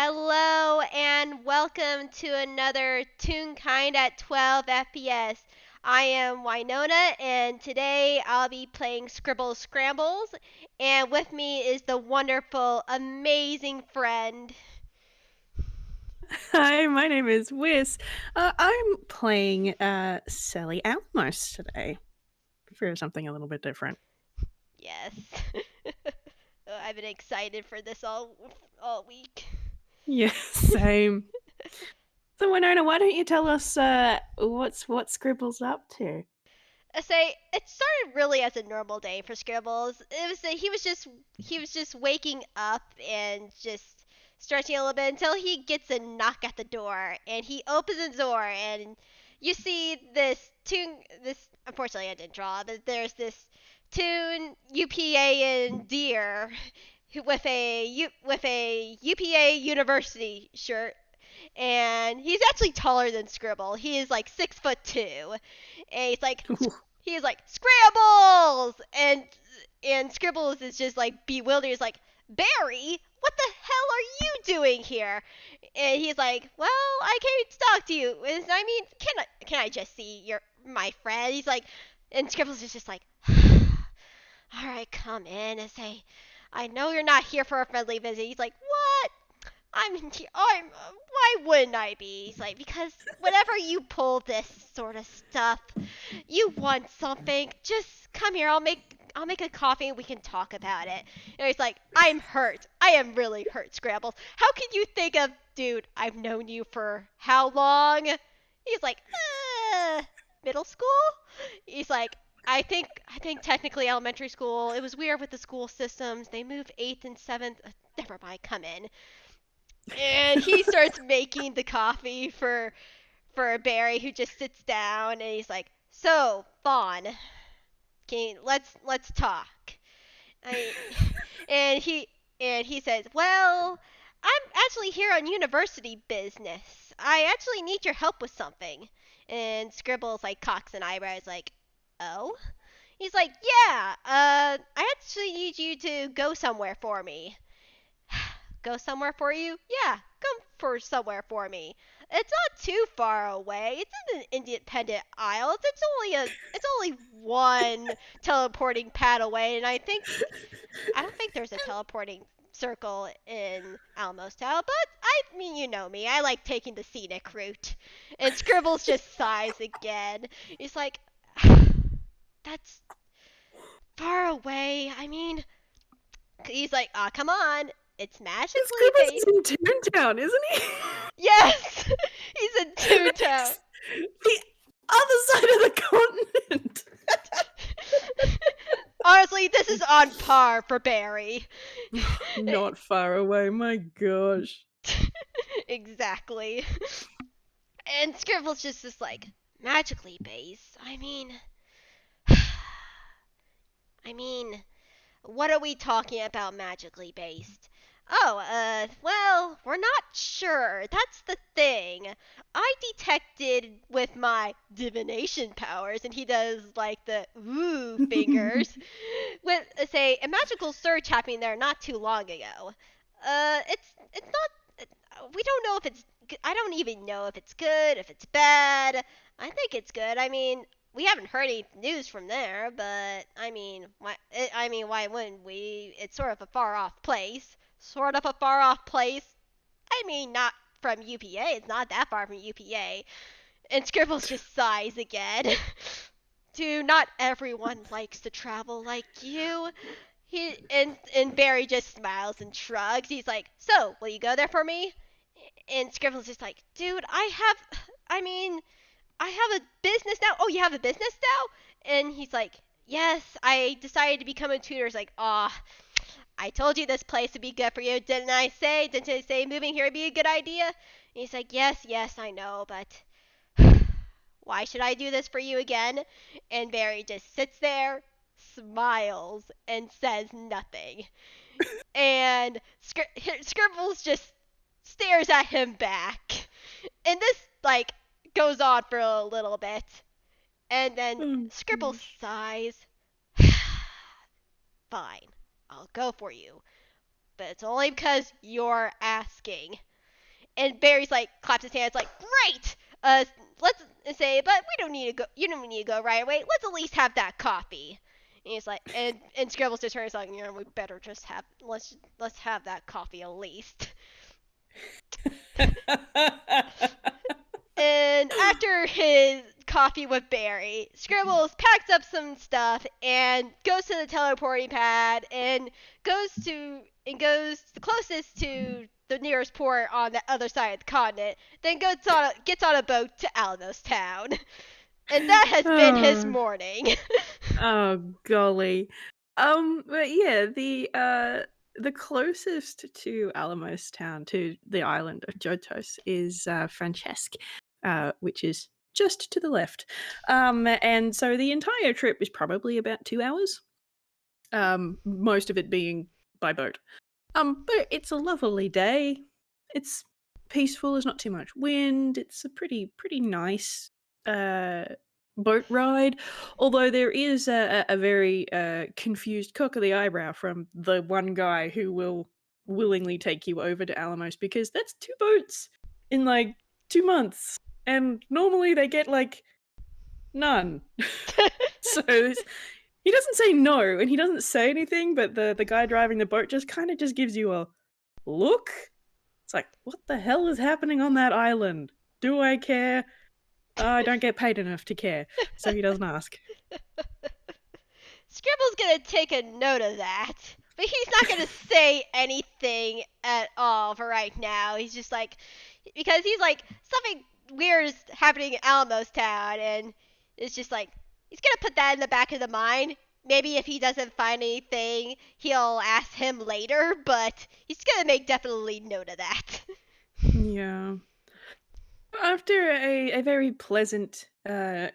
Hello and welcome to another Toonkind at 12 FPS. I am Winona and today I'll be playing Scribbles Scrambles and with me is the wonderful, amazing friend. Hi, my name is Whis. I'm playing Selli Alamos today for something a little bit different. Yes. I've been excited for this all week. Yes, same. So Winona, why don't you tell us what Scribbles up to? I say it started really as a normal day for Scribbles. It was he was just waking up and just stretching a little bit until he gets a knock at the door and he opens the door and you see this unfortunately I didn't draw but there's this Toon UPA and deer with a UPA University shirt and he's actually taller than Scribble. He is like 6'2", and he's like Scrambles, and Scribbles is just like bewildered. He's like Barry, what the hell are you doing here? And he's like, well, I came to talk to you. And I mean, can I just see my friend? He's like, and Scribbles is just like, all right, come in and say, I know you're not here for a friendly visit. He's like, what? Why wouldn't I be? He's like, because whenever you pull this sort of stuff, you want something. Just come here. I'll make a coffee and we can talk about it. And he's like, I'm hurt. I am really hurt, Scrambles. How can you think of, dude, I've known you for how long? He's like, middle school? He's like, I think technically elementary school. It was weird with the school systems. They moved 8th and 7th. Never mind, come in. And he starts making the coffee for Barry, who just sits down, and he's like, "So, Fawn, let's talk." I, and he says, "Well, I'm actually here on university business. I actually need your help with something." And Scribbles like cocks an eyebrow, is like, "Oh." He's like, "Yeah, I actually need you to go somewhere for me." Go somewhere for you? Yeah, come for somewhere for me. It's not too far away. It's in the Independent Isles. It's only one teleporting pad away, and I don't think there's a teleporting circle in Alamos Town, but I mean you know me. I like taking the scenic route. And Scribbles just sighs again. He's like that's far away. I mean he's like, come on. It's magically Scribbles is based. in Toontown, isn't he? Yes, he's in That Toontown. makes the other side of the continent. Honestly, this is on par for Barry. Not far away, my gosh. Exactly. And Scribble's just like magically based. I mean, what are we talking about magically based? Oh, well, we're not sure. That's the thing. I detected with my divination powers, and he does like the ooh fingers, with say a magical surge happening there not too long ago. It's not. We don't know if it's. I don't even know if it's good, if it's bad. I think it's good. I mean, we haven't heard any news from there, but why wouldn't we? It's sort of a far off place. Sort of a far off place. I mean, not from UPA. It's not that far from UPA. And Scribbles just sighs again. Dude, not everyone likes to travel like you. And Barry just smiles and shrugs. He's like, "So, will you go there for me?" And Scribbles just like, "Dude, I mean, I have a business now." "Oh, you have a business now?" And he's like, "Yes, I decided to become a tutor." It's like, "Aw, I told you this place would be good for you, didn't I say? Didn't I say moving here would be a good idea?" And he's like, "Yes, yes, I know, but why should I do this for you again?" And Barry just sits there, smiles, and says nothing. And Scribbles just stares at him back. And this, like, goes on for a little bit. And then Oh, Scribble gosh. sighs. "Fine, I'll go for you. but it's only because you're asking. And Barry's like claps his hands like, great. Let's say, but we don't need to go. You don't need to go right away. Let's at least have that coffee. And he's like, and Scribbles just turns like, we better just have let's have that coffee at least. And after his coffee with Barry, Scribbles packs up some stuff and goes to the teleporting pad and goes the closest to the nearest port on the other side of the continent. Then gets on a boat to Alamos Town, and that has been his Oh, morning. oh golly. But yeah, the closest to Alamos Town, to the island of Jotos, is Francesc, which is just to the left. And so the entire trip is probably about 2 hours. Most of it being by boat. But it's a lovely day. It's peaceful. There's not too much wind. It's a pretty nice uh, boat ride. Although there is a very confused cock of the eyebrow from the one guy who will willingly take you over to Alamos, because that's 2 boats in like 2 months, and normally they get like none. So he doesn't say no, and he doesn't say anything, but the guy driving the boat just kind of just gives you a look. It's like, what the hell is happening on that island? Do I care? I don't get paid enough to care, so he doesn't ask. Scribble's gonna take a note of that, but he's not gonna say anything at all for right now. He's just like, because he's like, something weird is happening in Alamos Town, and it's just like, he's gonna put that in the back of the mind. Maybe if he doesn't find anything, he'll ask him later, but he's gonna make definitely note of that. Yeah. After a very pleasant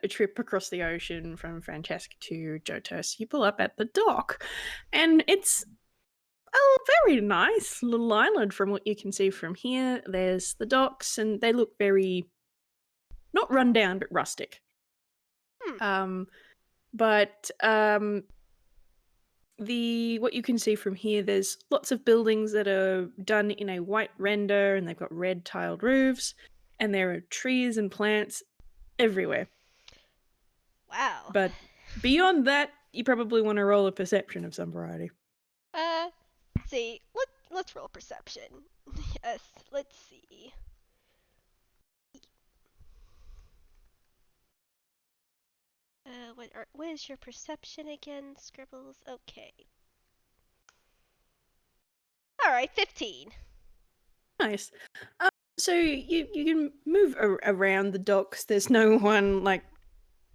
trip across the ocean from Francesc to Jotos, you pull up at the dock, and it's a very nice little island from what you can see from here. There's the docks, and they look very, not run down, but rustic. Hmm. Um, but the what you can see from here, there's lots of buildings that are done in a white render, and they've got red tiled roofs, and there are trees and plants everywhere. Wow. But beyond that, you probably want to roll a perception of some variety. Let's see. Let's roll perception. Yes. Let's see. What is your perception again, Scribbles? Okay. All right, 15. Nice. So you can move around the docks. There's no one like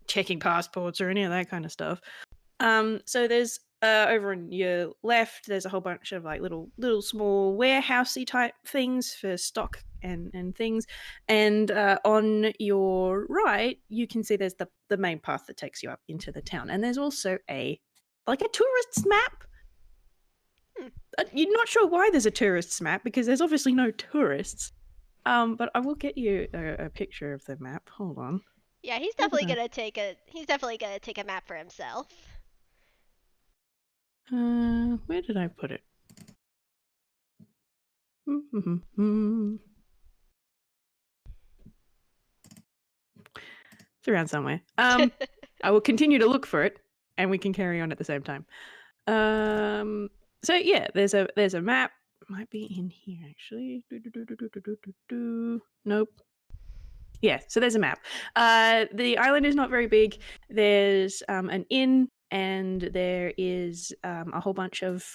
checking passports or any of that kind of stuff. So there's over on your left, there's a whole bunch of like little small warehousey type things for stock and things, and on your right, you can see there's the main path that takes you up into the town, and there's also a tourist's map. Hmm. You're not sure why there's a tourist's map because there's obviously no tourists. But I will get you a picture of the map. Hold on. Yeah, Where did I? he's definitely gonna take a map for himself. Where did I put it? It's around somewhere. I will continue to look for it, and we can carry on at the same time. So yeah, there's a map. Might be in here actually. Nope. Yeah, so there's a map. The island is not very big. There's an inn, and there is a whole bunch of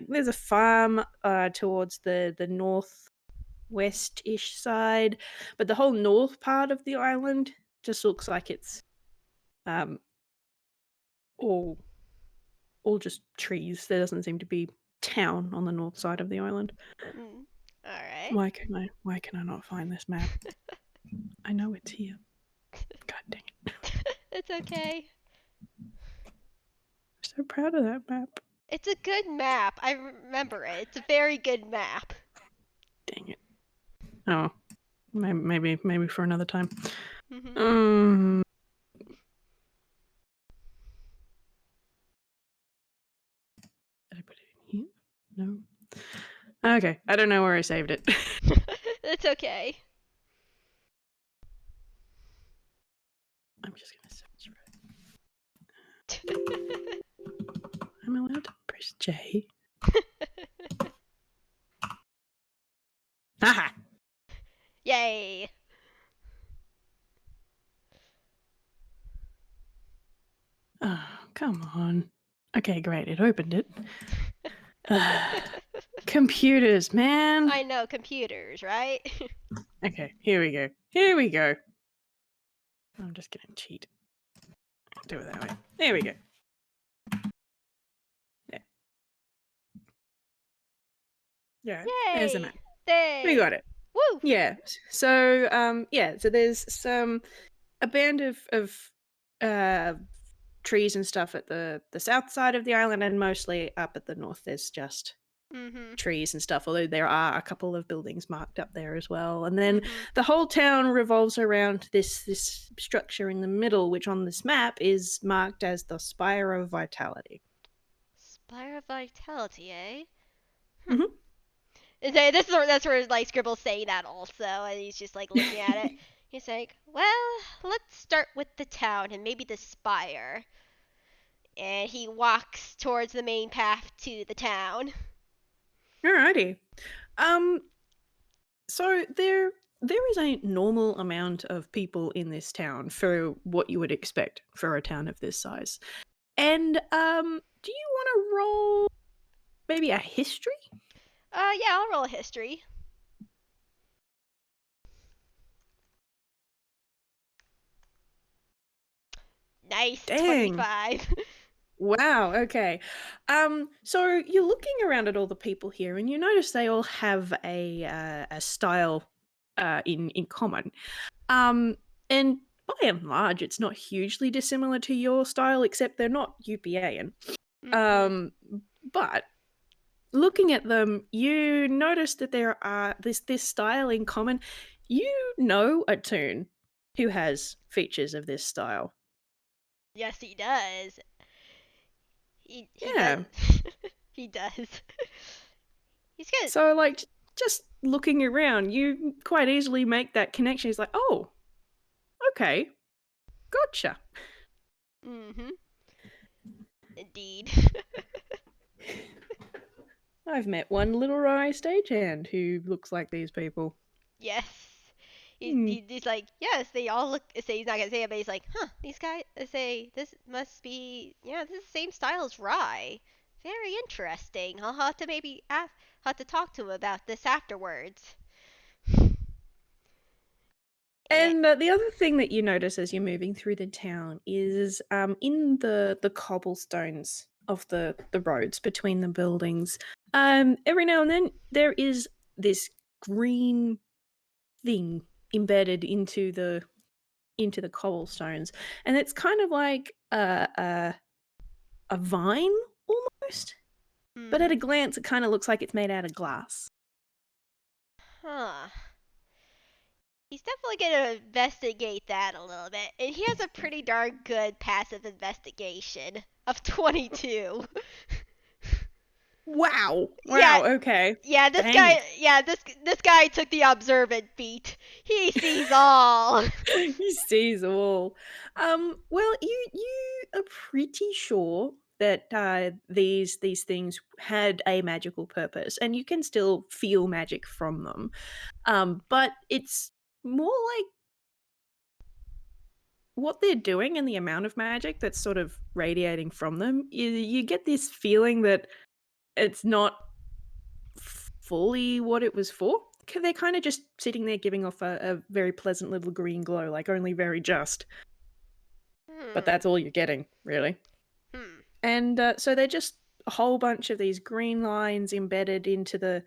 there's a farm towards the northwest-ish side, but the whole north part of the island just looks like it's um all just trees. There doesn't seem to be town on the north side of the island. Hmm. All right. Why can I not find this map? I know it's here. God dang it. It's okay. I'm so proud of that map. It's a good map. I remember it. It's a very good map. Dang it. Oh, maybe for another time. Hmm. Um, did I put it in here? No. Okay, I don't know where I saved it. It's okay. I'm just gonna search for it. I'm allowed to press J. Haha! Yay. Oh, come on. Okay, great. It opened it. Computers, man. I know, computers, right? Okay, here we go. Here we go. I'm just gonna cheat. Do it that way. There we go. Yeah. Yeah. There's the Yay. map. We They. got it. Woo. Yeah. So yeah, so there's a band of uh trees and stuff at the south side of the island, and mostly up at the north there's just Mhm. trees and stuff, although there are a couple of buildings marked up there as well. And then Mhm. the whole town revolves around this structure in the middle, which on this map is marked as the Spire of Vitality. Spire of Vitality, eh? Hmm. That's where like Scribble's saying that also, and he's just like looking at it. He's like, "Well, let's start with the town and maybe the spire." And he walks towards the main path to the town. Alrighty. Um, so there is a normal amount of people in this town for what you would expect for a town of this size. And do you want to roll maybe a history? Yeah, I'll roll a history. Nice, Dang. 25. Wow, okay. So you're looking around at all the people here and you notice they all have a style in common. Um and by and large it's not hugely dissimilar to your style, except they're not UPAan. Mhm. Um but looking at them, you notice that there are this style in common. You know a Toon who has features of this style. Yes, he does. He does. Yeah. He does. He's good. So, like, just looking around, you quite easily make that connection. It's like, oh, okay, gotcha. Mhm. Indeed. I've met one little wry stagehand who looks like these people. Yes. Hmm. He's like, yes, they all look. Say he's not gonna say it, but he's like, huh, these guys. Say this must be, yeah, this is the same style as Rye. Very interesting. I'll have to maybe have to talk to him about this afterwards. And And the other thing that you notice as you're moving through the town is in the cobblestones of the roads between the buildings. Every now and then there is this green thing embedded into the cobblestones, and it's kind of like a vine almost. But at a mhm. glance, it kind of looks like it's made out of glass. Huh. He's definitely gonna investigate that a little bit, and he has a pretty darn good passive investigation of 22. Wow! Yeah, Wow. Okay. yeah, Dang. this guy took the observant feat. He sees all. He sees all. Well, you are pretty sure that these things had a magical purpose, and you can still feel magic from them. But it's more like what they're doing and the amount of magic that's sort of radiating from them. You get this feeling that it's not fully what it was for. They're kind of just sitting there giving off a very pleasant little green glow, like only very just. But Hmm. that's all you're getting, really. Hmm. And so they're just a whole bunch of these green lines embedded into the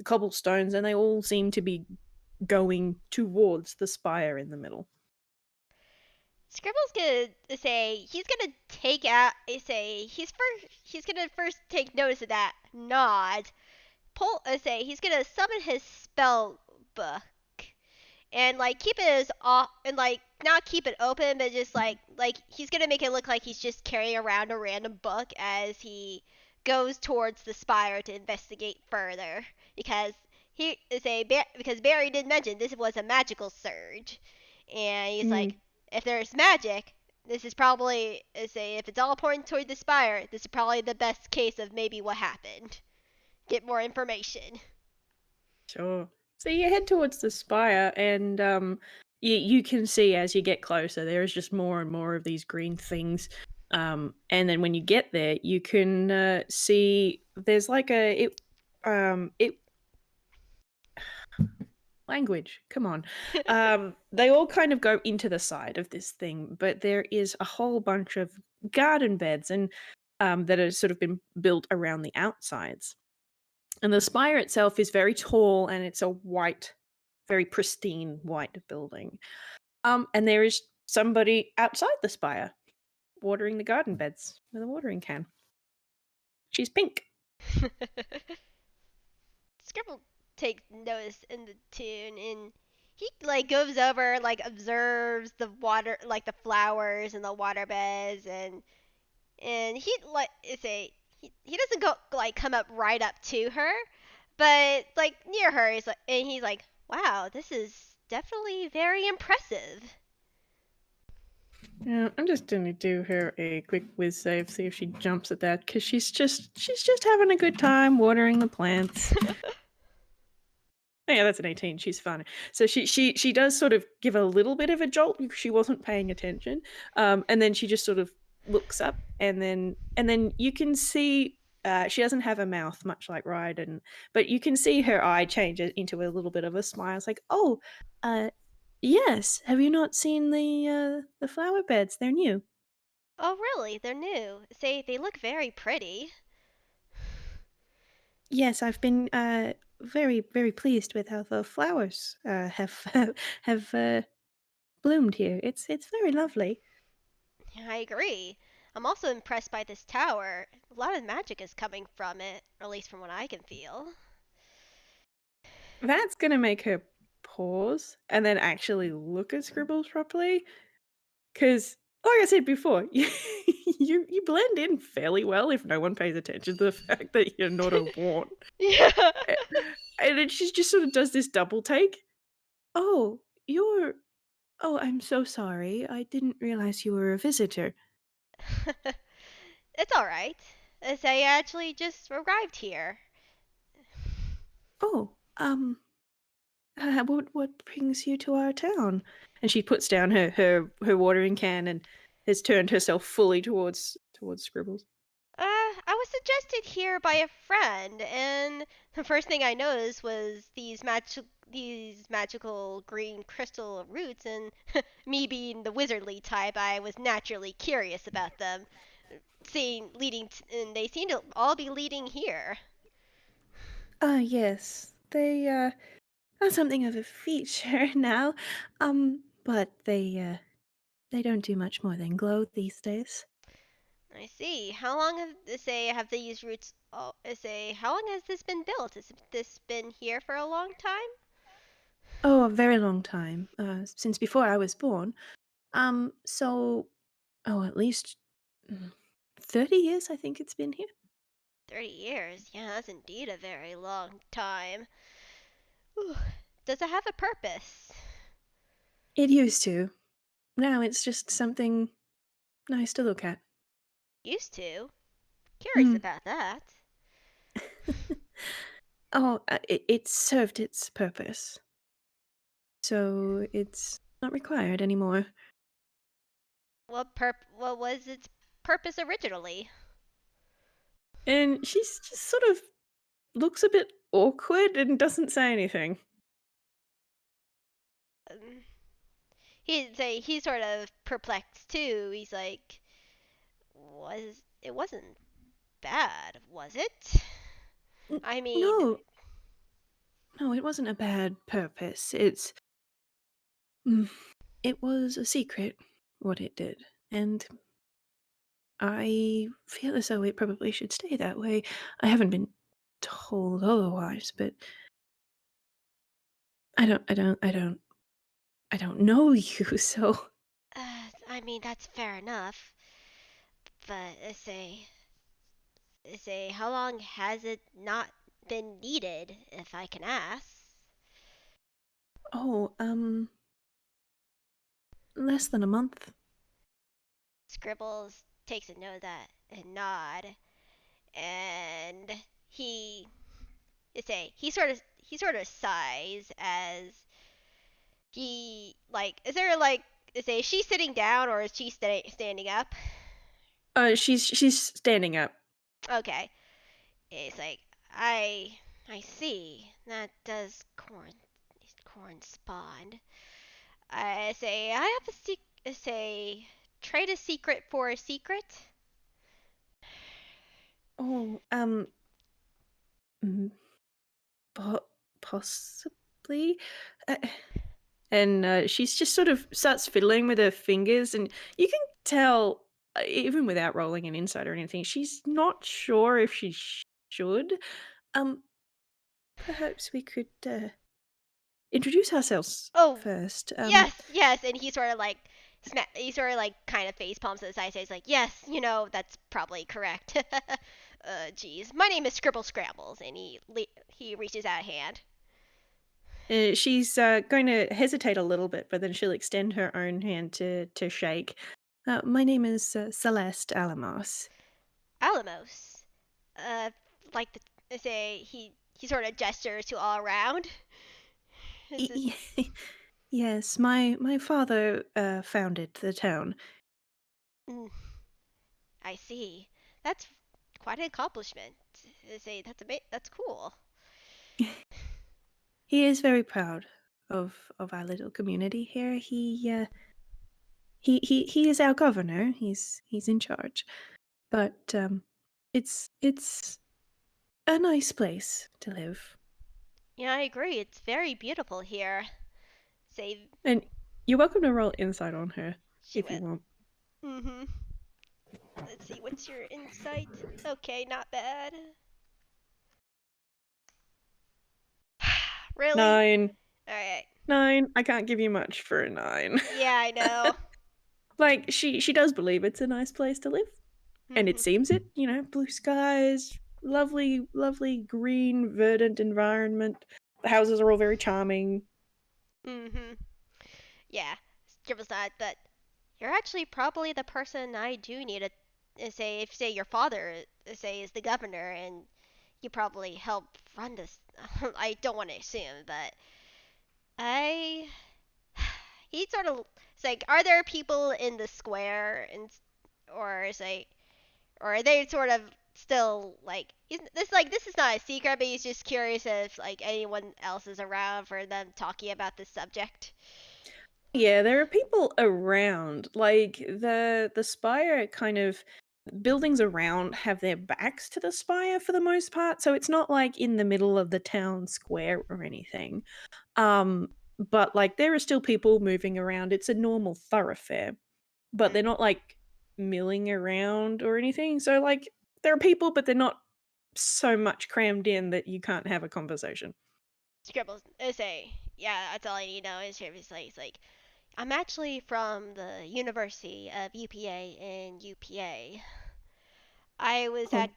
cobblestones, and they all seem to be going towards the spire in the middle. Scribble's gonna say he's gonna take out. Say he's gonna first take notice of that nod. Pull. Say he's gonna summon his spell book and like keep it as off and like not keep it open, but just like he's gonna make it look like he's just carrying around a random book as he goes towards the spire to investigate further. because because Barry did mention this was a magical surge, and he's like, Mm, if there's magic, this is probably say if it's all pointing toward the spire, this is probably the best case of maybe what happened. Get more information. sure. So you head towards the spire, and you can see as you get closer, there is just more and more of these green things. And then when you get there, you can see there's like it language. Come on. They all kind of go into the side of this thing, but there is a whole bunch of garden beds and that have sort of been built around the outsides. And the spire itself is very tall and it's a white, very pristine white building. And there is somebody outside the spire watering the garden beds with a watering can. She's pink. Scribble takes notice in the tune, and he like goes over, like observes the water, like the flowers and the water beds, and he like say he doesn't go like come up right up to her, but like near her is like, and he's like, wow, this is definitely very impressive. Yeah, I'm just gonna do her a quick whiz save, see if she jumps at that, because she's just having a good time watering the plants. Yeah, that's an 18. She's fun. So she does sort of give a little bit of a jolt because she wasn't paying attention. And then she just sort of looks up, and then you can see she doesn't have a mouth, much like Ryden, but you can see her eye change into a little bit of a smile. It's like, oh, yes. Have you not seen the flower beds? They're new. Oh really? They're new. Say they look very pretty. Yes, I've been very very pleased with how the flowers have have bloomed here. It's very lovely. I agree. I'm also impressed by this tower. A lot of magic is coming from it, or at least from what I can feel. That's gonna make her pause and then actually look at Scribbles properly. Because, like I said before, you blend in fairly well if no one pays attention to the fact that you're not a wart. Yeah. A and then she just sort of does this double take. "Oh, you're oh, I'm so sorry. I didn't realize you were a visitor." It's alright. As I actually just arrived here. "Oh, what brings you to our town?" And she puts down her watering can and has turned herself fully towards Scribbles. I was suggested here by a friend, and the first thing I noticed was these magical green crystal roots, and me being the wizardly type, I was naturally curious about them. And they seem to all be leading here. Ah, yes. They are something of a feature now. But they don't do much more than glow these days. I see. How long have these roots? Oh, how long has this been built? Has this been here for a long time? Oh, a very long time. Since before I was born. So at least mm, 30 years I think it's been here. 30 years. Yeah, that's indeed a very long time. Whew. Does it have a purpose? It used to. Now it's just something nice to look at. Used to. Curious Mm. about that. Oh, it served its purpose. So it's not required anymore. What was its purpose originally? And she's just sort of looks a bit awkward and doesn't say anything. Um, he's sort of perplexed too. He's like, it wasn't bad, was it? I mean, No, no, it wasn't a bad purpose. Mm, it was a secret what it did, and I feel as though it probably should stay that way. I haven't been told otherwise, but I don't know you, so I mean that's fair enough. But how long has it not been needed, if I can ask? Oh, less than a month. Scribbles takes a note of that and nod, and he he sort of sighs as is there is she sitting down or is she standing up? She's standing up. Okay, it's like I see that does correspond. I say I have say trade a secret for a secret. Oh, mm, po- possibly. Uh, and she's just sort of starts fiddling with her fingers, and you can tell, even without rolling an insight or anything, she's not sure if she should. Um, Perhaps we could introduce ourselves Oh, first. yes, yes, and he sort of like kind of face palms to the side, says like, yes, that's probably correct. Geez, my name is Scribble Scrambles, and he reaches out a hand. She's going to hesitate a little bit, but then she'll extend her own hand to shake. My name is Celeste Alamos. Alamos, uh, like the say he sort of gestures to all around. This is Yes, my father founded the town. mm, I see. That's quite an accomplishment. Say that's cool. He is very proud of our little community here. He is our governor. He's in charge. But it's a nice place to live. Yeah, I agree. It's very beautiful here. Say And you're welcome to roll insight on her she if you went. want. Mm-hmm. Let's see, what's your insight? Okay, not bad. Really? 9. Alright. 9. I can't give you much for a 9. Yeah, I know. Like she does believe it's a nice place to live. And it Mm-hmm. seems it, blue skies, lovely green verdant environment. The houses are all very charming. Mm-hmm. Yeah. Scribbles not, but you're actually probably the person I do need to say if say your father say is the governor and you probably help run this. I don't want to assume, but I he sort of it's like, are there people in the square and or is like or are they sort of still like this is not a secret, but he's just curious if like anyone else is around for them talking about this subject. Yeah, there are people around. Like the spire kind of buildings around have their backs to the spire for the most part, so it's not like in the middle of the town square or anything. But like there are still people moving around. It's a normal thoroughfare, but they're Mm. not like milling around or anything. So like there are people, but they're not so much crammed in that you can't have a conversation. Scribbles say, yeah, that's all I need to know. Is Scribbles like, it's like I'm actually from the University of UPA in UPA. I was Oh, at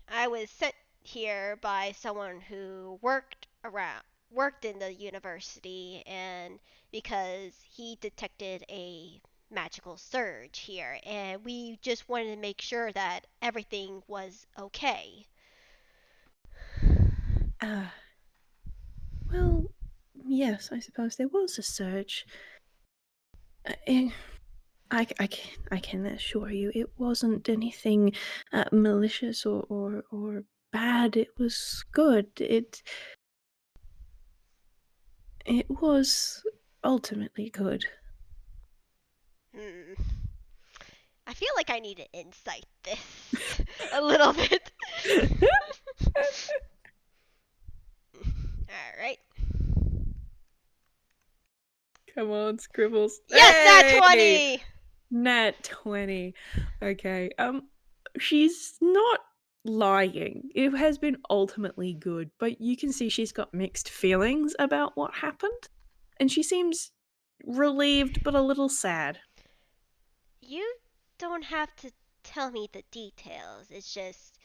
I was sent here by someone who worked in the university and because he detected a magical surge here and we just wanted to make sure that everything was okay. uh, well, yes, I suppose there was a surge. Uh, I can assure you it wasn't anything malicious or bad. It was good. It was ultimately good. Hmm. I feel like I need to insight this a little bit. All right. Come on, Scribbles. Yes, that Hey! 20. Nat 20. Okay. She's not lying. It has been ultimately good, but you can see she's got mixed feelings about what happened. And she seems relieved but a little sad. You don't have to tell me the details. It's just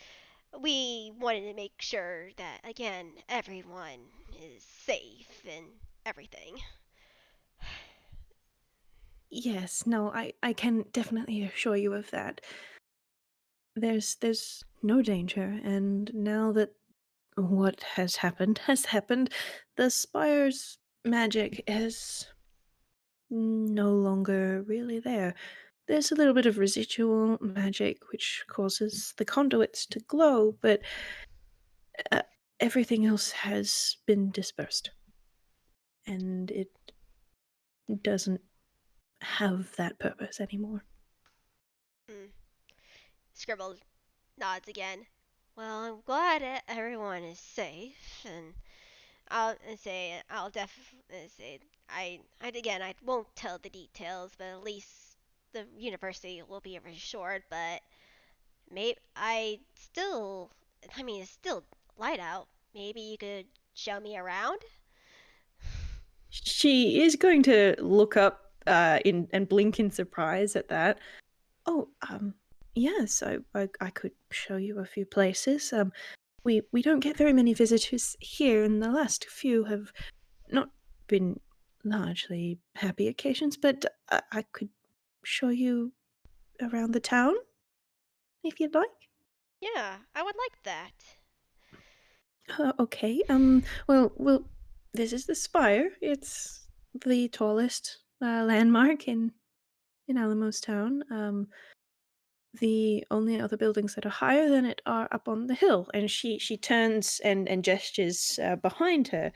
we wanted to make sure that, again, everyone is safe and everything. Yes, no, I can definitely assure you of that. There's no danger, and now that what has happened, the spire's magic is no longer really there. There's a little bit of residual magic which causes the conduits to glow, but uh, everything else has been dispersed, and it doesn't have that purpose anymore. Mm. Scribble nods again. Well, I'm glad everyone is safe, and I won't tell the details, but at least the university will be reassured. But it's still light out. Maybe you could show me around. She is going to look up in and blink in surprise at that. Oh, yes, I could show you a few places. We don't get very many visitors here, and the last few have not been largely happy occasions, but I could show you around the town if you'd like. Yeah, I would like that. Okay. Well, this is the spire. It's the tallest landmark in Alamos Town. The only other buildings that are higher than it are up on the hill, and she turns and gestures behind her.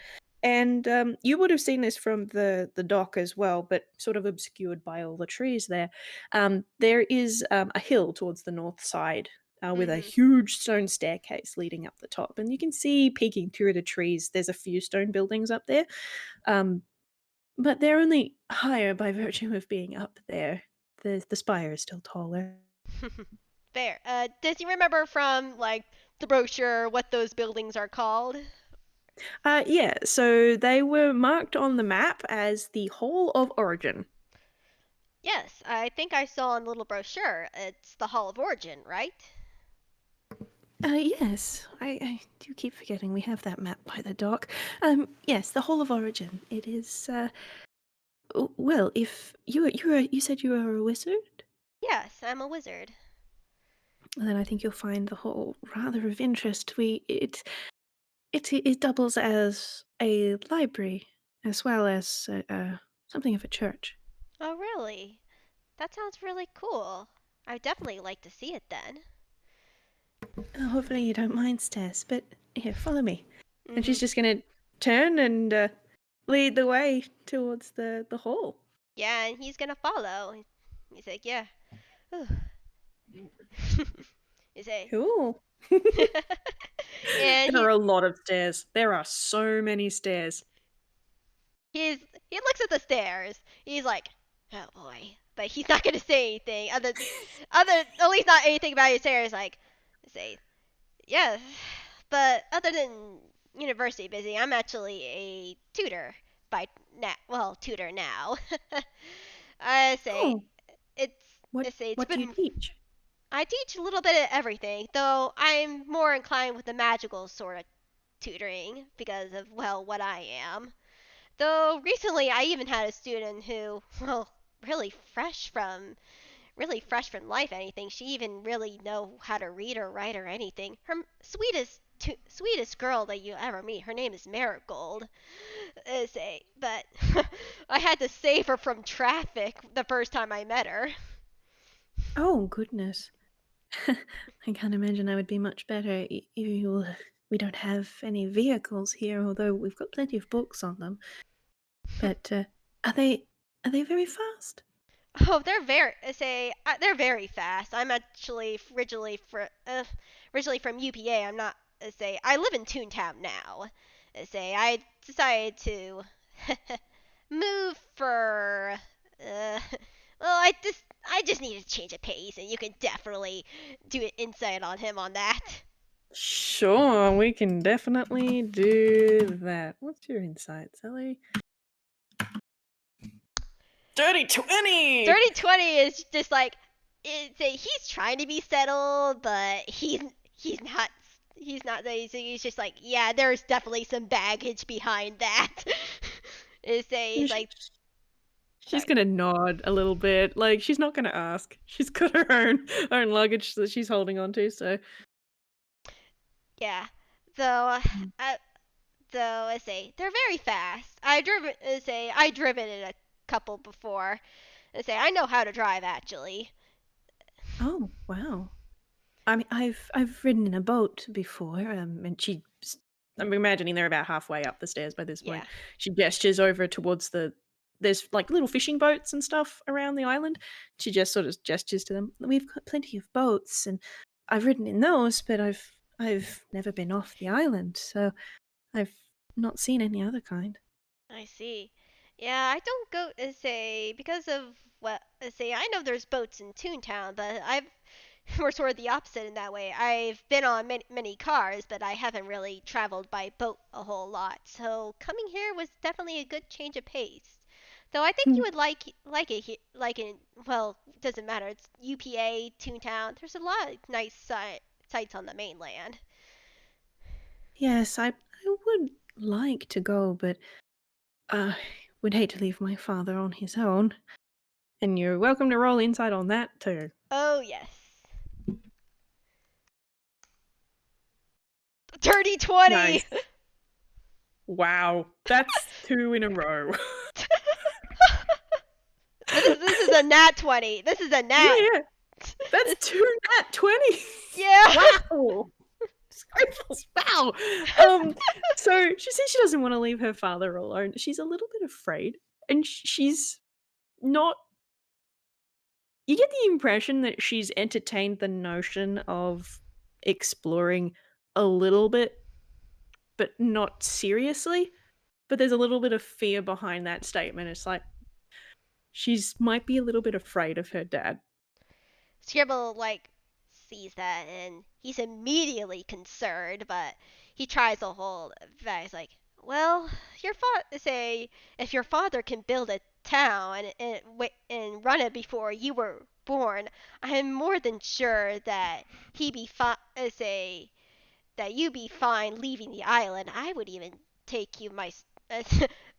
And you would have seen this from the dock as well, but sort of obscured by all the trees there. There is a hill towards the north side with a Mhm. huge stone staircase leading up the top, and you can see peeking through the trees. There's a few stone buildings up there, um, but they're only higher by virtue of being up there. The spire is still taller. Fair. Does he remember from like the brochure what those buildings are called? Yeah, so they were marked on the map as the Hall of Origin. Yes, I think I saw in the little brochure. It's the Hall of Origin, right? Yes, I do keep forgetting we have that map by the dock. Yes, the Hall of Origin. It is, well, if you said you were a wizard, Yes, I'm a wizard. then I think you'll find the hall rather of interest. It doubles as a library as well as something of a church. Oh, really? That sounds really cool. I'd definitely like to see it then. Hopefully you don't mind, Stairs, but here, follow me. And she's Mhm. just gonna turn and lead the way towards the hall. Yeah, and he's gonna follow. He's like, yeah. Whew. He's like, Cool. and There are a lot of stairs. There are so many stairs. he's he looks at the stairs. He's like, oh boy, but he's not gonna say anything at least not anything about his stairs. Like, say, yeah, but other than university busy, I'm actually a tutor by tutor now. I say Oh, it's what I say it's what do you been teach? I teach a little bit of everything, though I'm more inclined with the magical sort of tutoring because of what I am. Though recently I even had a student who, really fresh from life anything. She even really know how to read or write or anything. Her sweetest girl that you ever meet. Her name is Marigold. Say, but I had to save her from traffic the first time I met her. Oh goodness. I can't imagine I would be much better. We don't have any vehicles here, although we've got plenty of books on them. But are they are they very fast? Oh, they're very fast. I'm actually originally from UPA. I'm not say I live in Toontown now. I decided to move for uh, well, I just need to change of pace, and you can definitely do an insight on him on that. Sure, we can definitely do that. What's your insight, Selli? Dirty 20! Dirty 20 is just like he's trying to be settled, but he's not he's not. He's just like, yeah, there's definitely some baggage behind that. He's Sh- like, She's sorry. gonna nod a little bit, like she's not gonna ask. She's got her own luggage that she's holding on to, so Yeah. Though, mm. uh, though I say they're very fast. I've driven in a couple before. I know how to drive actually. Oh, wow. I mean, I've ridden in a boat before, and I'm imagining they're about halfway up the stairs by this point. Yeah, She gestures over towards there's like little fishing boats and stuff around the island. She just sort of gestures to them. We've got plenty of boats, and I've ridden in those, but I've never been off the island, so I've not seen any other kind. I see. Yeah, I don't go because of what I know there's boats in Toontown, but I've we're sort of the opposite in that way. I've been on many cars, but I haven't really traveled by boat a whole lot. So coming here was definitely a good change of pace. Though I think you would like it like in well, doesn't matter. It's UPA, Toontown. There's a lot of nice sites on the mainland. Yes, I would like to go, but I would hate to leave my father on his own. And you're welcome to roll inside on that too. Oh yes, dirty 20. Nice. Wow, that's 2 in a row. But this is a nat 20. This is a Yeah, nat. yeah. That's This, 2 nat 20s. yeah. Wow. Scribbles, wow. So she says she doesn't wanna leave her father alone. She's a little bit afraid, and she's not you get the impression that she's entertained the notion of exploring a little bit, but not seriously. But there's a little bit of fear behind that statement. It's like she's might be a little bit afraid of her dad. Scribble sees that and he's immediately concerned, but he tries to hold back. He's like, "Well, your father say if your father can build a town and run it before you were born, I am more than sure that he be fine. Say that you be fine leaving the island. I would even take you my. Uh,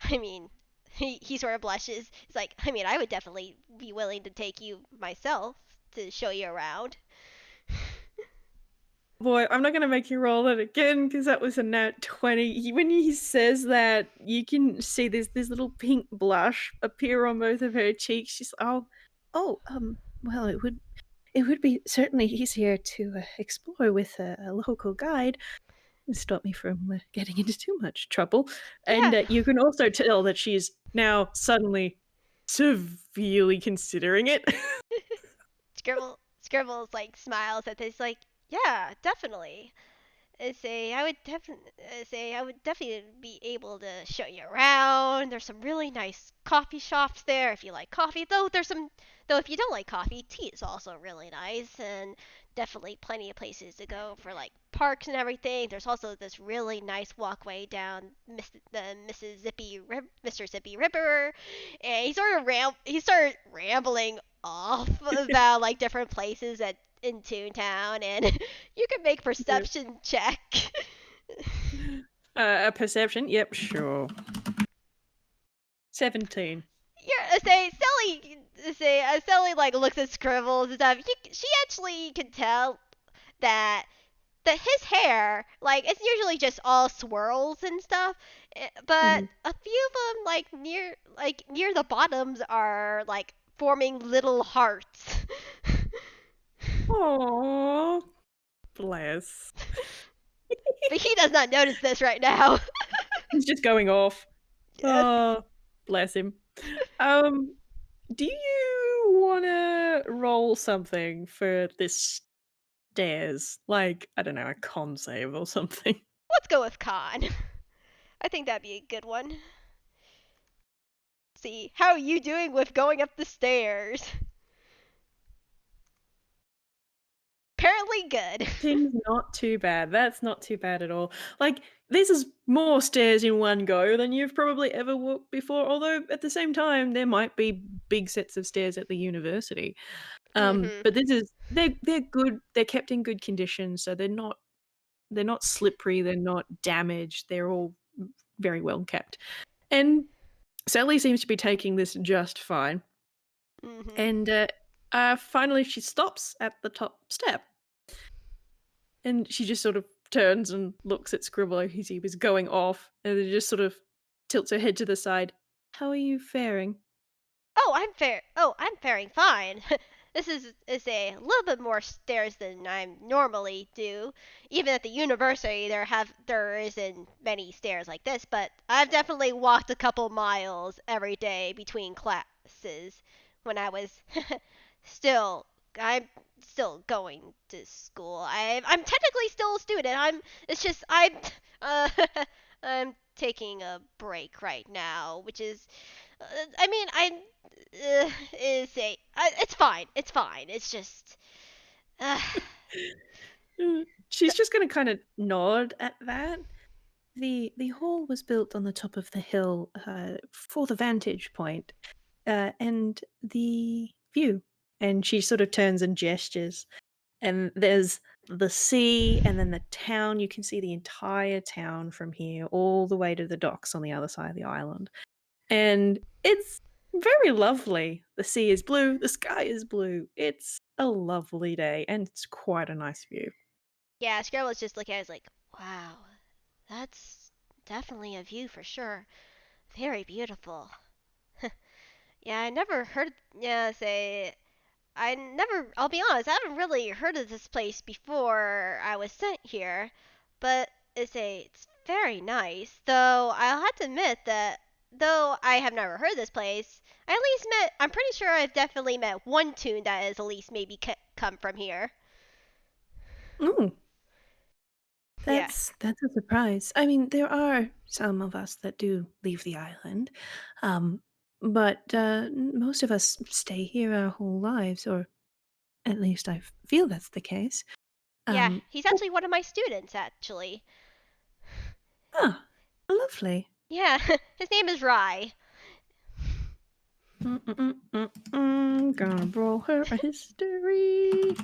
I mean, he sort of blushes. He's like, I mean, I would definitely be willing to take you myself to show you around. Boy, I'm not gonna make you roll that again because that was a nat 20. When he says that, you can see this little pink blush appear on both of her cheeks. She's oh, well, it would be certainly easier to explore with a local guide. Stop me from getting into too much trouble. And Yeah. you can also tell that she's now suddenly severely considering it. Scribbles smiles at this yeah, definitely. I would definitely be able to show you around. There's some really nice coffee shops there if you like coffee. Though if you don't like coffee, tea is also really nice and definitely plenty of places to go for parks and everything. There's also this really nice walkway down the Mississippi River, and he started rambling off about different places in Toontown, and you can make Yeah. perception check. A perception? Yep, sure. 17. Selli looks at Scribbles and stuff. She actually can tell that his hair it's usually just all swirls and stuff, but Mhm. a few of them near the bottoms are forming little hearts. Aw, bless. But he does not notice this right now. He's just going off. Yes. Oh, bless him. Um, do you wanna roll something for this stairs? Like, I don't know, a con save or something. Let's go with con. I think that'd be a good one. See, how are you doing with going up the stairs? Apparently good. Seems not too bad. That's not too bad at all. Like, this is more stairs in one go than you've probably ever walked before, although at the same time, there might be big sets of stairs at the university. Mhm. But this is they're good, they're kept in good condition, so they're not They're not slippery, they're not damaged, they're all very well kept. And Selli seems to be taking this just fine. Mhm. And finally, she stops at the top step. And she just sort of turns and looks at Scribble as he was going off, and then just sort of tilts her head to the side. How are you faring? I'm faring fine. This is a little bit more stairs than I normally do. Even at the university, there isn't many stairs like this, but I've definitely walked a couple miles every day between classes when I was still I'm still going to school. I'm technically still a student. It's just uh, I'm taking a break right now, which is I mean, it's fine. It's fine. It's just, uh, She's just going to kind of nod at that. The hall was built on the top of the hill for the vantage point and the view. And she sort of turns and gestures. And there's the sea and then the town. You can see the entire town from here, all the way to the docks on the other side of the island. And it's very lovely. The sea is blue, the sky is blue. It's a lovely day, and it's quite a nice view. yeah. Scribble was just looking at it, like, wow, that's definitely a view for sure. Very beautiful. Yeah, I never heard. Yeah, say I never. I'll be honest. I haven't really heard of this place before I was sent here, but it's very nice. Though I'll have to admit that though I have never heard of this place, I at least met. I'm pretty sure I've definitely met one tune that is at least maybe come from here. Mm, Yeah, that's a surprise. I mean, there are some of us that do leave the island, um, but most of us stay here our whole lives, or at least I feel that's the case. yeah. Um, He's actually one of my students, actually. ah, lovely. Yeah, his name is Rye. Gonna roll her a history.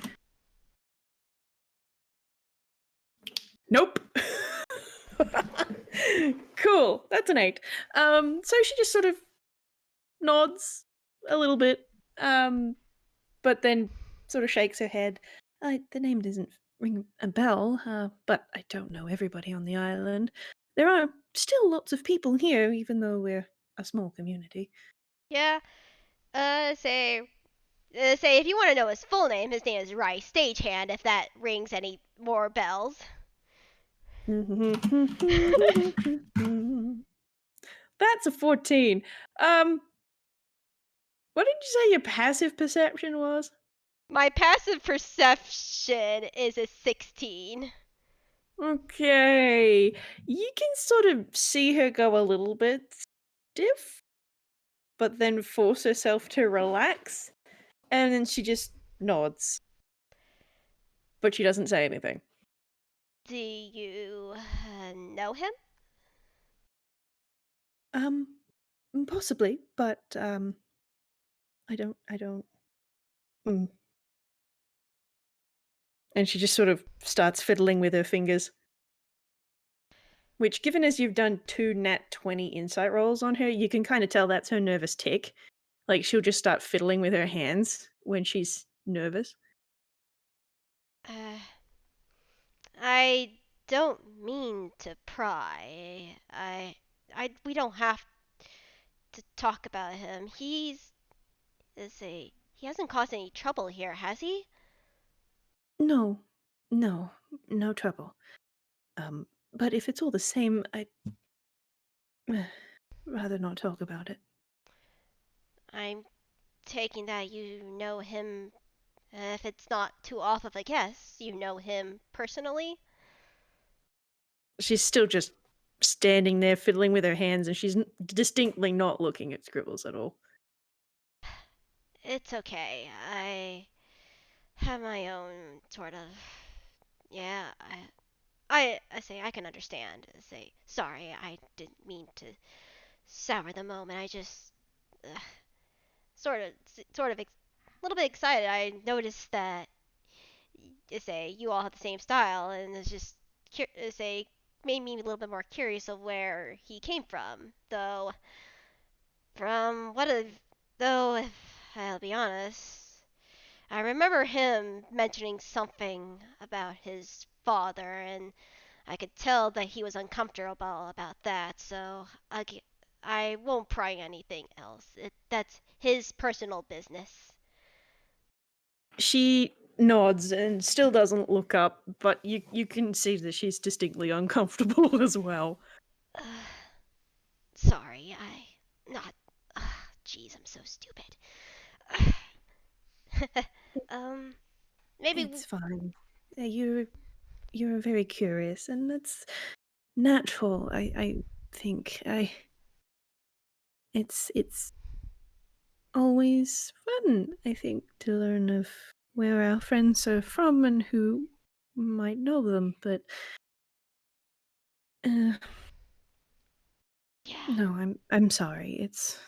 Nope. Cool. That's an 8. So she just sort of nods a little bit, um, but then sort of shakes her head. The name doesn't ring a bell, but I don't know everybody on the island. There are still lots of people here, even though we're a small community. Yeah. Say say if you want to know his full name, his name is Rye Stagehand. If that rings any more bells. That's a 14. Um, what did you say your passive perception was? My passive perception is a 16. Okay. You can sort of see her go a little bit stiff, but then force herself to relax, and then she just nods, but she doesn't say anything. Do you know him? Um, possibly, but I don't. Mm. And she just sort of starts fiddling with her fingers. Which, given as you've done 2 nat 20 insight rolls on her, you can kind of tell that's her nervous tick. Like, she'll just start fiddling with her hands when she's nervous. Uh, I don't mean to pry. We don't have to talk about him. He hasn't caused any trouble here, has he? No, no, no trouble. But if it's all the same, I'd rather not talk about it. I'm taking that you know him. If it's not too off of a guess, you know him personally? She's still just standing there fiddling with her hands, and she's distinctly not looking at Scribbles at all. It's okay. I have my own sort of. Yeah, I say I can understand. I say sorry. I didn't mean to sour the moment. I just uh, sort of a little bit excited. I noticed that you say you all have the same style, and it's just say made me a little bit more curious of where he came from. From what if, though, if I'll be honest, I remember him mentioning something about his father, and I could tell that he was uncomfortable about that. So I won't pry anything else. That's his personal business. She nods and still doesn't look up, but you can see that she's distinctly uncomfortable as well. Uh, Sorry, not. Jeez, I'm so stupid. um, maybe. It's fine. You're very curious, and that's natural. I think I it's always fun. I think to learn of where our friends are from and who might know them. But uh, Yeah, no, I'm sorry. It's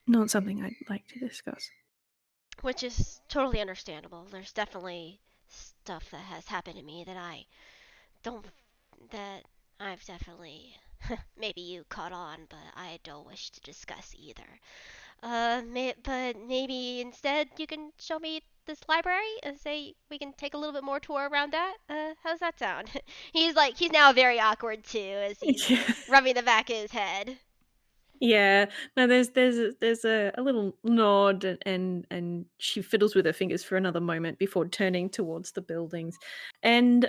not something I'd like to discuss. which is totally understandable. There's definitely stuff that has happened to me don't that I've definitely maybe you caught on, but I don't wish to discuss either. But maybe instead you can show me this library and say we can take a little bit more tour around that. How's that sound? He's now very awkward too as he's Yeah. rubbing the back of his head. Yeah, no, there's a little nod and she fiddles with her fingers for another moment before turning towards the buildings, and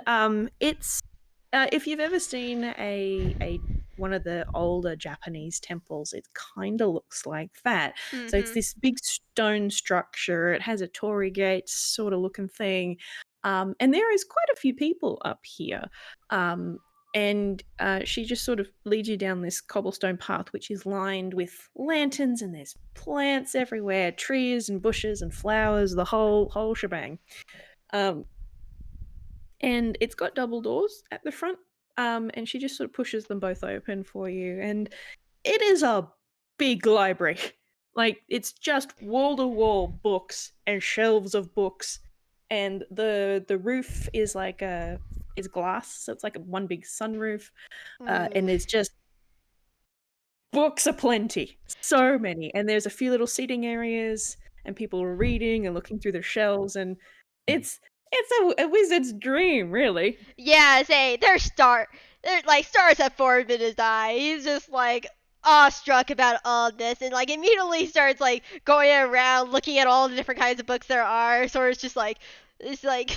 it's if you've ever seen a one of the older Japanese temples, it kind of looks like that. So it's Mhm. this big stone structure. It has a torii gate sort of looking thing, and there is quite a few people up here. Um, and she just sort of leads you down this cobblestone path, which is lined with lanterns, and there's plants everywhere, trees and bushes and flowers, the whole shebang. Um, and it's got double doors at the front, and she just sort of pushes them both open for you, and it is a big library. Like it's just wall to wall books and shelves of books, and the roof is like a is glass, so it's like a one big sunroof, Ooh. and there's just books aplenty, so many, and there's a few little seating areas, and people are reading and looking through their shelves, and it's a wizard's dream, really. Yeah, say there's like stars have formed in his eye. He's just like awestruck about all this and like immediately starts like going around looking at all the different kinds of books there are. So it's just like it's like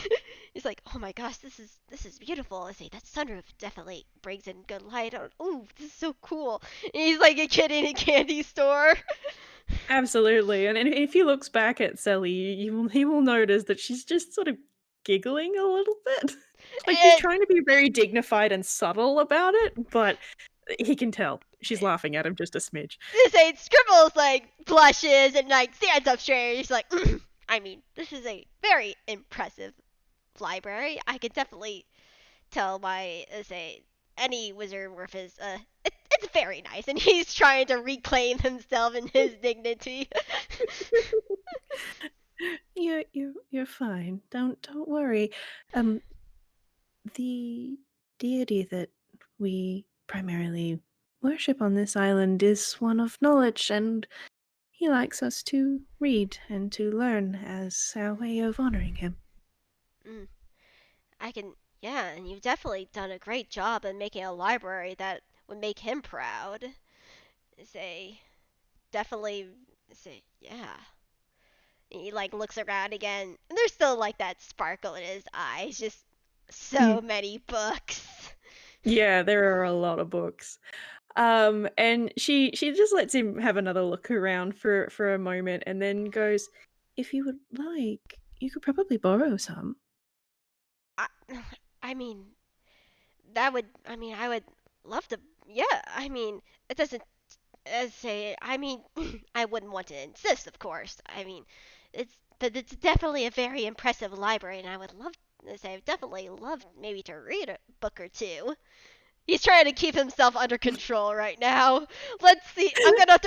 it's like, oh my gosh, this is beautiful. I say that sunroof definitely brings in good light. Oh, this is so cool. And he's like a kid in a candy store. Absolutely, and if he looks back at Selly, he will notice that she's just sort of giggling a little bit. Like, she's And trying to be very dignified and subtle about it, but he can tell she's laughing at him just a smidge. this ain't Scribbles like blushes and like stands up straight. He's like, I mean, this is a very impressive library. I could definitely tell by say any wizard worth his it's very nice, and he's trying to reclaim himself and his dignity. You're fine. Don't worry. Um, the deity that we primarily worship on this island is one of knowledge, and he likes us to read and to learn as our way of honoring him. mm, I can, yeah, and you've definitely done a great job in making a library that would make him proud. Say definitely say yeah. He like looks around again, and there's still like that sparkle in his eyes. Just so Mm. many books. Yeah, there are a lot of books. And she just lets him have another look around for a moment and then goes, "If you would like, you could probably borrow some." I, I mean, that would. I mean, I would love to. Yeah, I mean, it doesn't say. I mean, I wouldn't want to insist, of course. I mean, but it's definitely a very impressive library, and I would love to say, I've definitely love maybe to read a book or two. He's trying to keep himself under control right now. Let's see. I'm gonna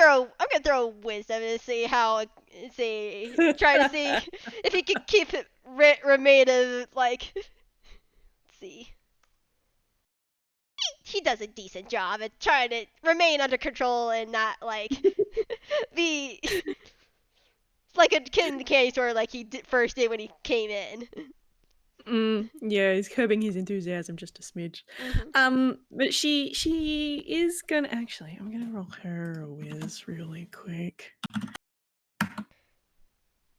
throw wisdom to see how see try to see if he can keep it remain as like. Let's see. he does a decent job at trying to remain under control and not like be like a kid in the candy store like he first did when he came in. Yeah, he's curbing his enthusiasm just a smidge. Hmm. But she is gonna actually. I'm gonna roll her a whiz really quick.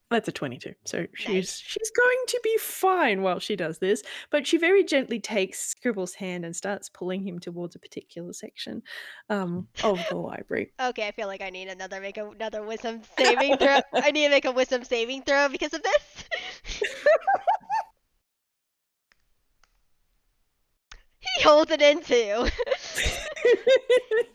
That's a 22. So Nice. she's going to be fine while she does this, but she very gently takes Scribble's hand and starts pulling him towards a particular section of the library. Okay, I feel like I need another wisdom saving throw. I need to make a wisdom saving throw because of this. He holds it in too.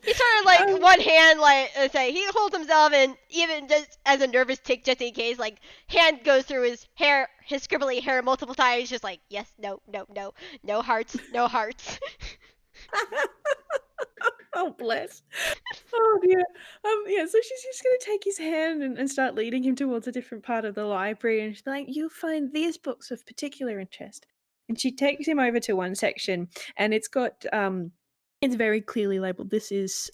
He sort of like Um, one hand, like say he holds himself, and even just as a nervous tick, just in case, like hand goes through his hair, his scribbly hair multiple times, just like yes, no, no, no, no hearts, no hearts. oh bless. Oh dear. Yeah, so she's just gonna take his hand and start leading him towards a different part of the library, and she's like, "You'll find these books of particular interest." And she takes him over to one section, and it's very clearly labeled. This is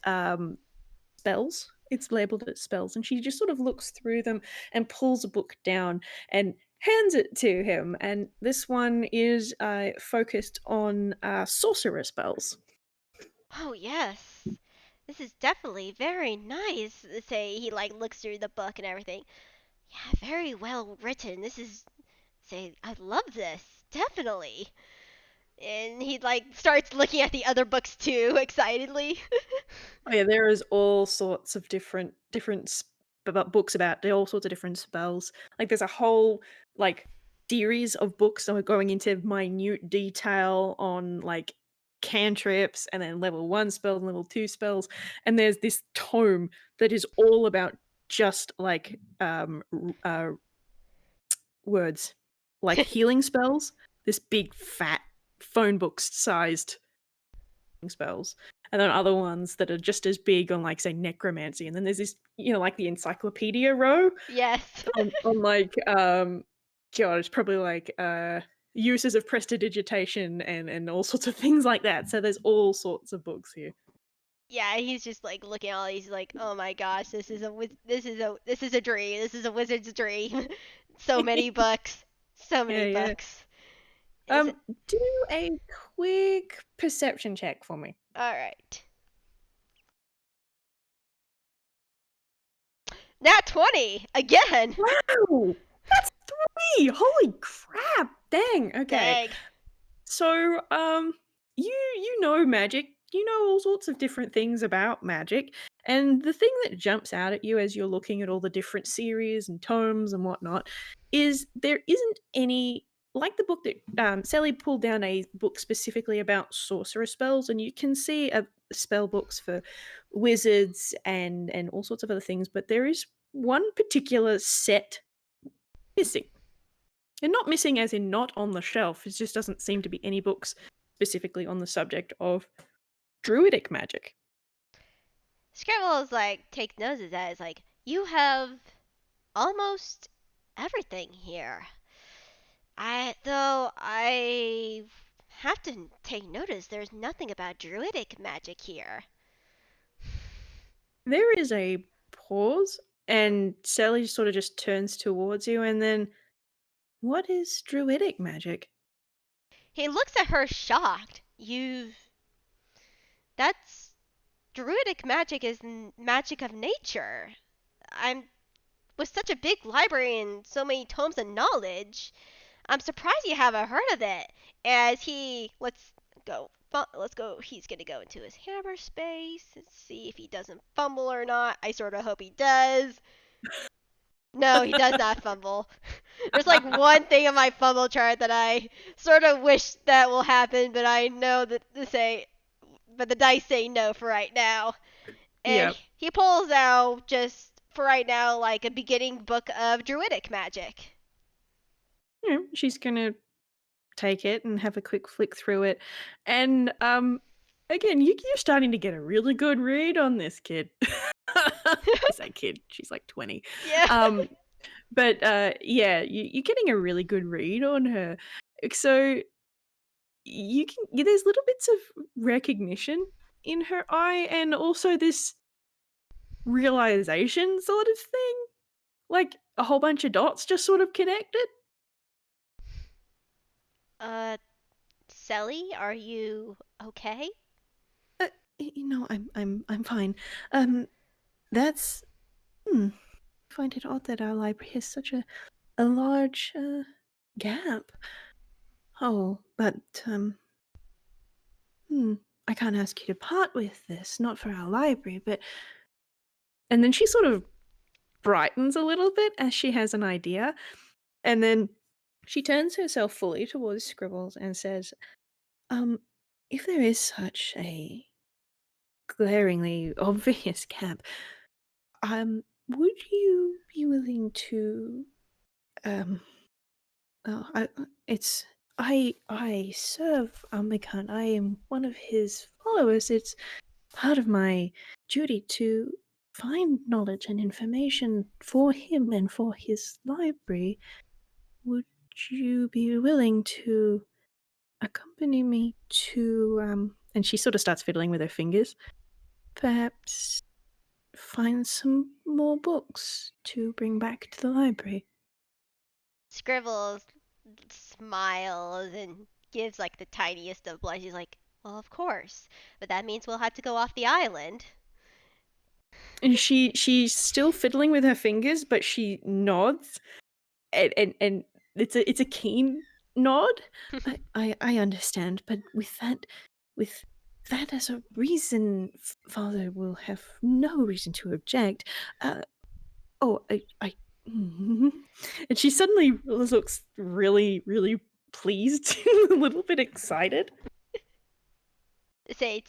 spells. It's labeled as spells, and she just sort of looks through them and pulls a book down and hands it to him. And this one is focused on sorcerer spells. Oh yes, this is definitely very nice. Say he like looks through the book and everything. Yeah, very well written. This is say I love this definitely. And he like starts looking at the other books too excitedly. Oh yeah, there is all sorts of different books about all sorts of different spells. Like there's a whole like series of books that are going into minute detail on like cantrips and then level 1 spells and level 2 spells. And there's this tome that is all about just like words like healing spells. This big fat phone book sized spells, and then other ones that are just as big on like say necromancy, and then there's this like the encyclopedia row Yes. on like god, it's probably like uses of prestidigitation and all sorts of things like that. So there's all sorts of books here. Yeah, he's just like looking at all these like, oh my gosh, this is a dream. This is a wizard's dream. So many books. So Yeah, many yeah. books. Is it Do a quick perception check for me. alright. Nat 20! Again! Wow, that's 3. Holy crap. Dang. Okay. Dang. So, you know magic. You know all sorts of different things about magic, and the thing that jumps out at you as you're looking at all the different series and tomes and whatnot is there isn't any like the book that Selli pulled down a book specifically about sorcerer spells, and you can see spell books for wizards and all sorts of other things, but there is one particular set missing. And not missing as in not on the shelf, it just doesn't seem to be any books specifically on the subject of druidic magic. Scrambles like take notice of that. It's like, you have almost everything here. I have to take notice there's nothing about druidic magic here. There is a pause, and Sally sort of just turns towards you, and then, what is druidic magic? He looks at her shocked. That's druidic magic is magic of nature. I'm with such a big library and so many tomes of knowledge. I'm surprised you haven't heard of it. As he go. Let's go. He's gonna go into his hammer space and see if he doesn't fumble or not. I sort of hope he does. No, he does not fumble. There's like one thing on my fumble chart that I sort of wish that will happen, but I know that but the dice say no for right now. And Yeah. he pulls out just for right now like a beginning book of druidic magic. She's gonna take it and have a quick flick through it. And again, you're starting to get a really good read on this kid. I say kid, she's like 20. Yeah. Um but yeah, you're getting a really good read on her. So you can there's little bits of recognition in her eye, and also this realization sort of thing, like a whole bunch of dots just sort of connected. Uh, Selly, are you okay? Uh, I'm fine. Um, that's hmm. I find it odd that our library has such a large gap. Oh, but hmm, I can't ask you to part with this, not for our library, but. And then she sort of brightens a little bit as she has an idea, and then she turns herself fully towards Scribbles and says, um, if there is such a glaringly obvious gap, would you be willing to, um, oh, it's, I serve Omicron. I am one of his followers. It's part of my duty to find knowledge and information for him and for his library. Would you be willing to accompany me to, and she sort of starts fiddling with her fingers, perhaps find some more books to bring back to the library? Scribbles smiles and gives like the tiniest of blushes. He's like, well, of course, but that means we'll have to go off the island. And she's still fiddling with her fingers, but she nods, and it's a keen nod. I understand, but with that as a reason, father will have no reason to object. Oh, I mhm. And she suddenly looks really, really pleased, a little bit excited. Say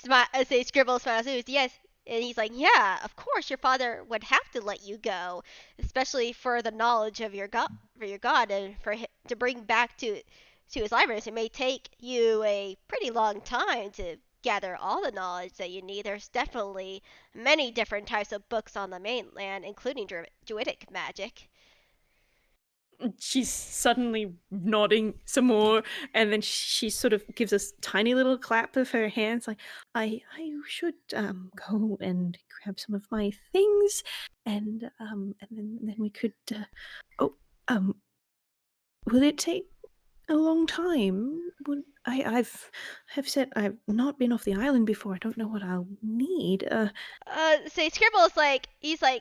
Scribble smiles too. Yes, and he's like, yeah, of course your father would have to let you go, especially for the knowledge of your god, and to bring back to his libraries. It may take you a pretty long time to gather all the knowledge that you need. There's definitely many different types of books on the mainland, including druidic magic. She's suddenly nodding some more, and then she sort of gives a tiny little clap of her hands, like, I should go and grab some of my things, and then we could. Oh, um, will it take a long time? Would I've have said I've not been off the island before. I don't know what I'll need. Say Scribble's like he's gonna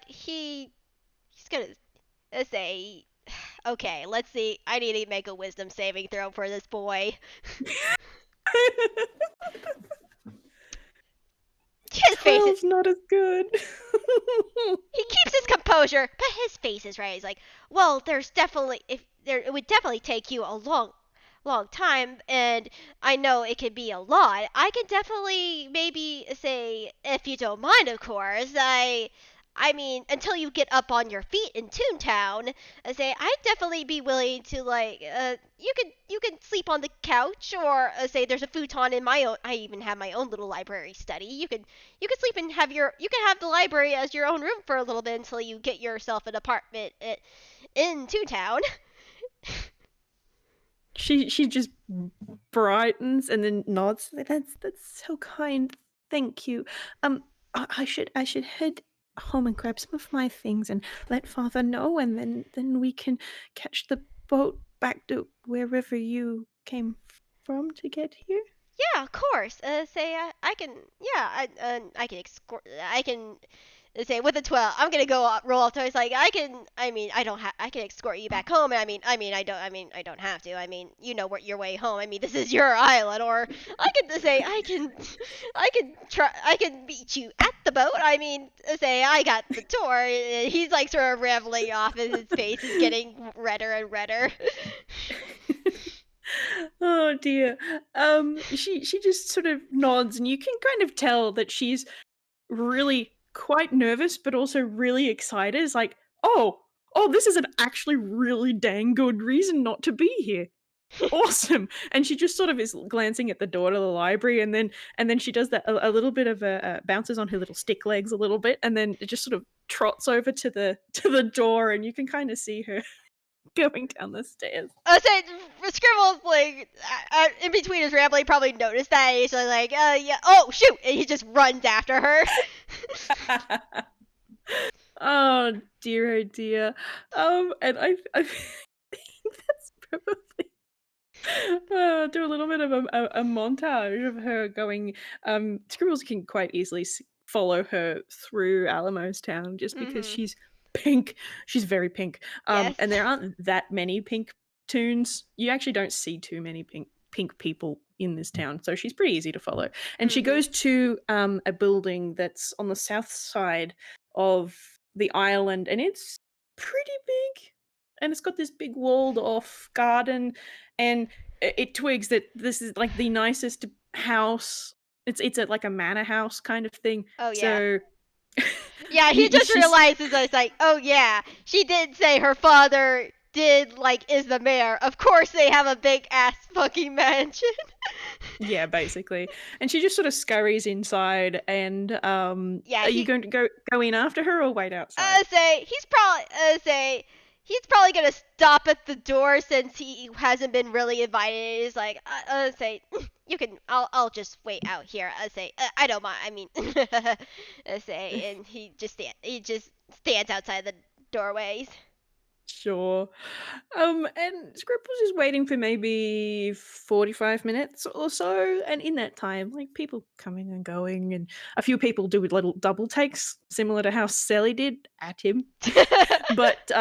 say, okay, let's see. I need to make a wisdom saving throw for this boy. His face is 12's not as good. he keeps his composure, but his face is right. He's like, well, there's definitely if there it would definitely take you a long time, and I know it could be a lot. I can definitely maybe say, if you don't mind, of course. I mean, until you get up on your feet in Toontown, I say I'd definitely be willing to like. You can sleep on the couch, or say there's a futon in my own. I even have my own little library study. You can sleep and you can have the library as your own room for a little bit until you get yourself an apartment in Toontown. She just brightens and then nods. That's so kind. Thank you. I should head home and grab some of my things and let father know, and then we can catch the boat back to wherever you came from to get here. Yeah, of course. Say I can. Yeah, I can escort. I can say with a 12. I'm gonna go roll off twice. Like I can. I mean, I don't have. I can escort you back home. I don't. I mean, I don't have to. I mean, you know what your way home. I mean, this is your island. Or I can say I can. I can try. I can meet you at the boat. I mean, say I got the tour. He's like sort of rambling off, and his face is getting redder and redder. Oh dear. She just sort of nods, and you can kind of tell that she's really quite nervous, but also really excited. It's like, oh, this is an actually really dang good reason not to be here. Awesome. And she just sort of is glancing at the door to the library, and then she does that a little bit of a bounces on her little stick legs a little bit, and then it just sort of trots over to the door, and you can kind of see her going down the stairs. I said Scribbles like in between his rambling probably noticed that and he's like yeah, oh shoot, and he just runs after her. Oh dear, oh dear. And I think that's probably do a little bit of a montage of her going. Scribbles can quite easily follow her through Alamos Town just because Mhm. she's pink. She's very pink. Yes. And there aren't that many pink tunes. You actually don't see too many pink people in this town, so she's pretty easy to follow. And she Mhm. goes to a building that's on the south side of the island, and it's pretty big. And it's got this big walled off garden, and it twigs that this is like the nicest house. It's like a manor house kind of thing. Oh yeah. So Yeah, he just she's realizes that it's like, oh yeah, she did say her father did like is the mayor. Of course they have a big ass fucking mansion. yeah, basically. And she just sort of scurries inside. And Yeah, are you going to go in after her or wait outside? say he's probably gonna stop at the door since he hasn't been really invited. He's like, say you can, I'll just wait out here. I say, I don't mind. I mean, I say, and he just stands outside the doorways. Sure. And Scribbles is waiting for maybe 45 minutes or so. And in that time, like people coming and going, and a few people do little double takes, similar to how Selli did at him. But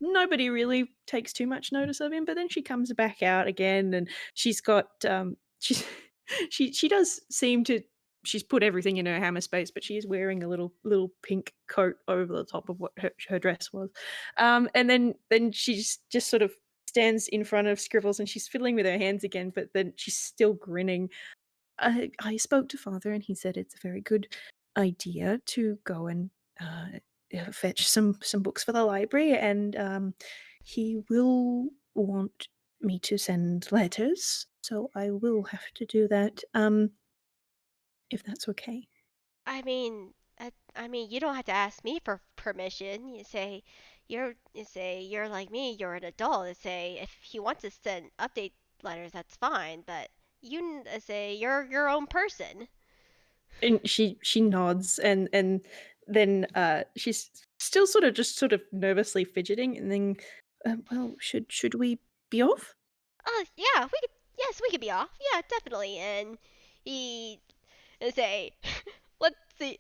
nobody really takes too much notice of him. But then she comes back out again, and she's got she's she does seem to she's put everything in her hammer space, but she is wearing a little pink coat over the top of what her dress was. And then she just sort of stands in front of Scribbles, and she's fiddling with her hands again, but then she's still grinning. I spoke to father, and he said it's a very good idea to go and fetch some books for the library, and he will want me to send letters, so I will have to do that. If that's okay. I mean, you don't have to ask me for permission. You say you're like me. You're an adult. You say if he wants to send update letters, that's fine. But say you're your own person. And she nods, and then she's still sort of nervously fidgeting, and then well, should we be off? Yeah, we could. Yes, we could be off. Yeah, definitely. And he say, let's see,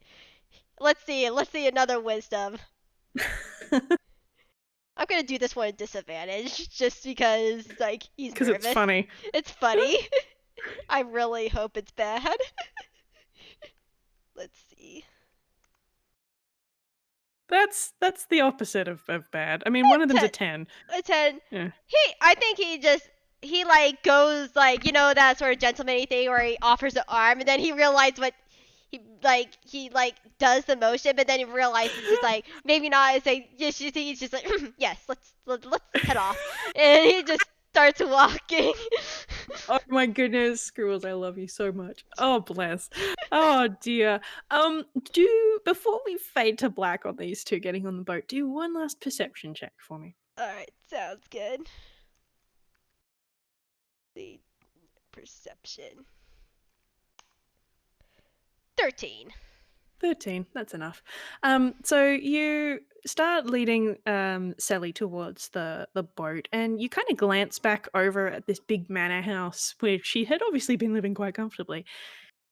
let's see another wisdom. I'm gonna do this one at disadvantage just because like he's Because it's nervous. funny. It's funny. I really hope it's bad. Let's see. That's the opposite of bad. I mean, one of them's a 10. 10. A 10. Yeah. I think he like goes like, you know, that sort of gentleman thing where he offers an arm and then he realizes what he like does the motion, but then he realizes it's like maybe not. It's like just he's just like yes, let's head off, and he just starts walking. Oh my goodness, Scribbles, I love you so much. Oh bless. Oh dear. Do before we fade to black on these two getting on the boat, do one last perception check for me. All right, sounds good. The perception 13. 13, that's enough. So you start leading Selli towards the boat, and you kind of glance back over at this big manor house where she had obviously been living quite comfortably.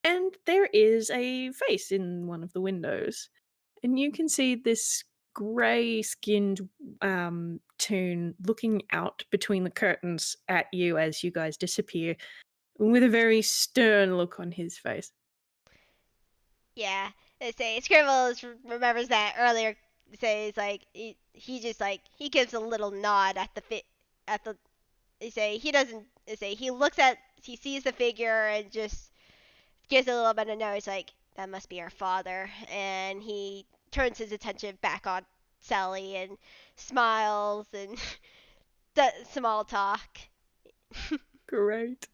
And there is a face in one of the windows. And you can see this grey skinned toon looking out between the curtains at you as you guys disappear, with a very stern look on his face. Yeah, they say Scribbles remembers that earlier. Says like he just like he gives a little nod at the at the. They say he doesn't. They say he sees the figure and just gives a little bit of nose like that must be our father, and he turns his attention back on Sally and smiles and does small talk. Great.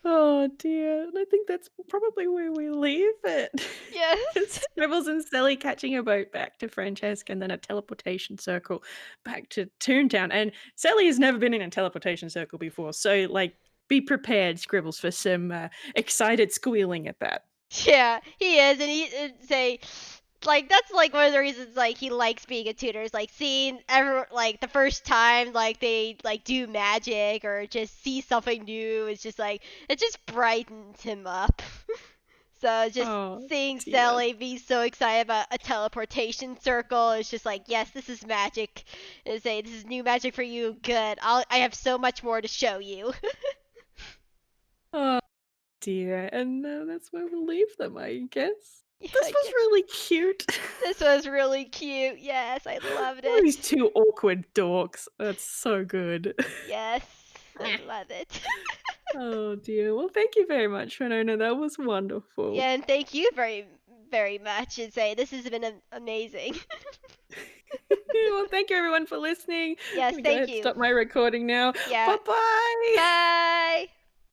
Oh dear. And I think that's probably where we leave it. Yes. It's Scribbles and Selly catching a boat back to Francesca and then a teleportation circle back to Toontown. And Selly has never been in a teleportation circle before. So, like, be prepared, Scribbles, for some excited squealing at that. Yeah, he is, and he say like that's like one of the reasons like he likes being a tutor is like seeing ever like the first time like they like do magic or just see something new. It's just like it just brightens him up. So just Oh seeing dear. Selly be so excited about a teleportation circle is just like, yes, this is magic. And say this is new magic for you. Good. I have so much more to show you. Oh dear. And that's where we'll leave them, I guess. Yeah, This I was guess really cute. this was really cute. Yes, I loved Oh, these it. two awkward dorks. That's so good. Yes, I love it. Oh dear. Well, thank you very much, Winona. That was wonderful. Yeah, and thank you very much. And say this has been amazing. Well, thank you everyone for listening. I'm Yes, gonna go ahead thank and you. stop my recording now. Yeah. Bye bye. Bye.